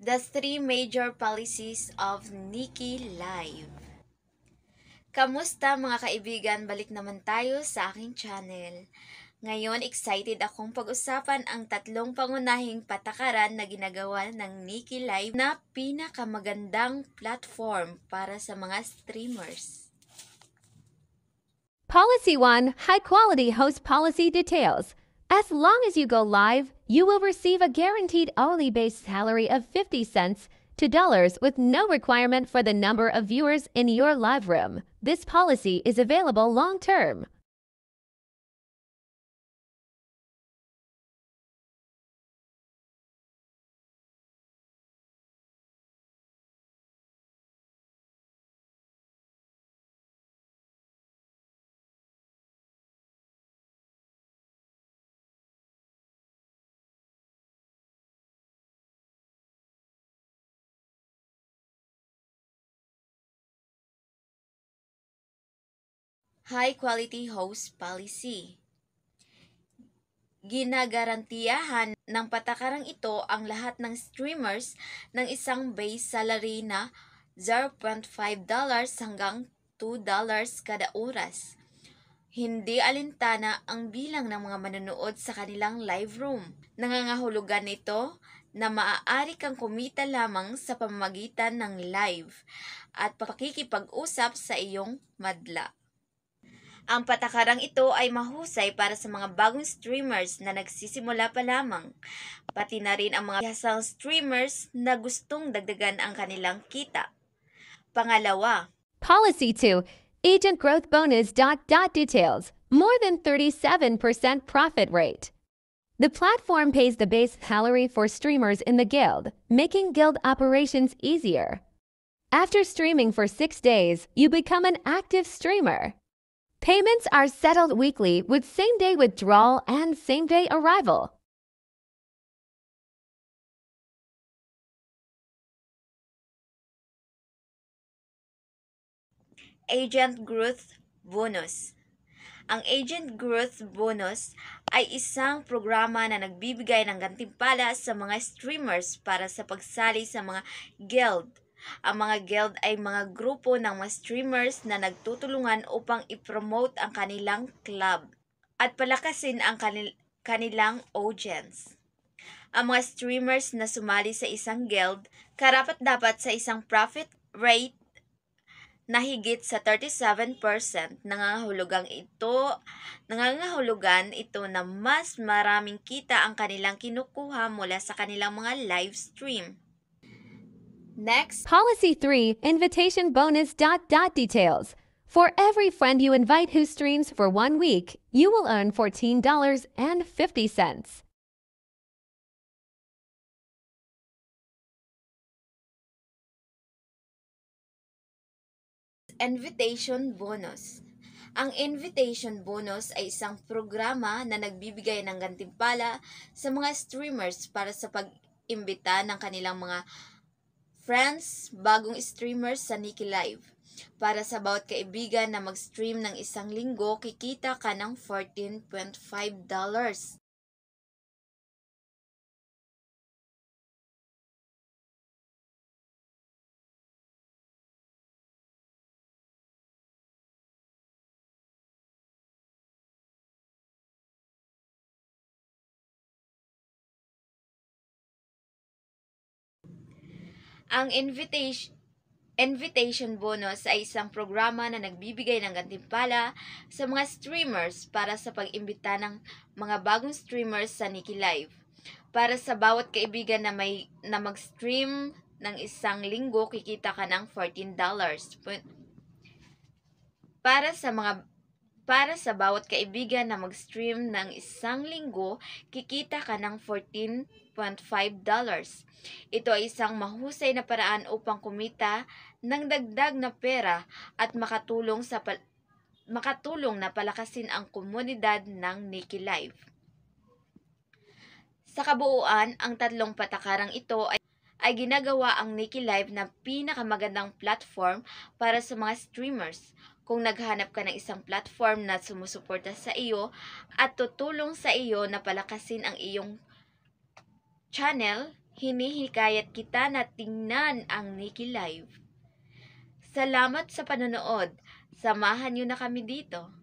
The three major policies of Nikki Live. Kamusta mga kaibigan? Balik naman tayo sa aking channel. Ngayon, excited akong pag-usapan ang tatlong pangunahing patakaran na ginagawa ng Nikki Live na pinakamagandang platform para sa mga streamers. Policy 1, high-quality host policy details. As long as you go live, you will receive a guaranteed hourly base salary of 50 cents to dollars with no requirement for the number of viewers in your live room. This policy is available long-term. High Quality Host Policy. Ginagarantiyahan ng patakarang ito ang lahat ng streamers ng isang base salary na $0.5 hanggang $2 kada oras. Hindi alintana ang bilang ng mga manonood sa kanilang live room. Nangangahulugan nito na maaari kang kumita lamang sa pamamagitan ng live at pakikipag-usap sa iyong madla. Ang patakarang ito ay mahusay para sa mga bagong streamers na nagsisimula pa lamang, pati na rin ang mga bihasang streamers na gustong dagdagan ang kanilang kita. Pangalawa, Policy 2, agent growth bonus. Details. More than 37% profit rate. The platform pays the base salary for streamers in the guild, making guild operations easier. After streaming for 6 days, you become an active streamer. Payments are settled weekly with same-day withdrawal and same-day arrival. Agent Growth Bonus. Ang Agent Growth Bonus ay isang programa na nagbibigay ng gantimpala sa mga streamers para sa pagsali sa mga guild. Ang mga guild ay mga grupo ng mga streamers na nagtutulungan upang i-promote ang kanilang club at palakasin ang kanilang audience. Ang mga streamers na sumali sa isang guild, karapat-dapat sa isang profit rate na higit sa 37%. Nangangahulugan ito na mas maraming kita ang kanilang kinukuha mula sa kanilang mga live stream. Next, Policy 3, invitation bonus. Details. For every friend you invite who streams for 1 week, you will earn $14.50. Invitation Bonus. Ang Invitation Bonus ay isang programa na nagbibigay ng gantimpala sa mga streamers para sa pag-imbita ng kanilang mga friends, bagong streamers sa Nikki Live. Para sa bawat kaibigan na mag-stream ng isang linggo, kikita ka ng $14.5. Ang Invitation Bonus ay isang programa na nagbibigay ng gantimpala sa mga streamers para sa pag-imbita ng mga bagong streamers sa Nikki Live. Para sa bawat kaibigan na mag-stream ng isang linggo, kikita ka ng $14. Para sa bawat kaibigan na mag-stream ng isang linggo, kikita ka ng $14.5. Ito ay isang mahusay na paraan upang kumita ng dagdag na pera at makatulong na palakasin ang komunidad ng Nikki Live. Sa kabuuan, ang tatlong patakarang ito ay ginagawa ang Nikki Live na pinakamagandang platform para sa mga streamers. Kung naghanap ka ng isang platform na sumusuporta sa iyo at tutulong sa iyo na palakasin ang iyong channel, hinihikayat kita na tingnan ang Nikki Live. Salamat sa panonood. Samahan niyo na kami dito.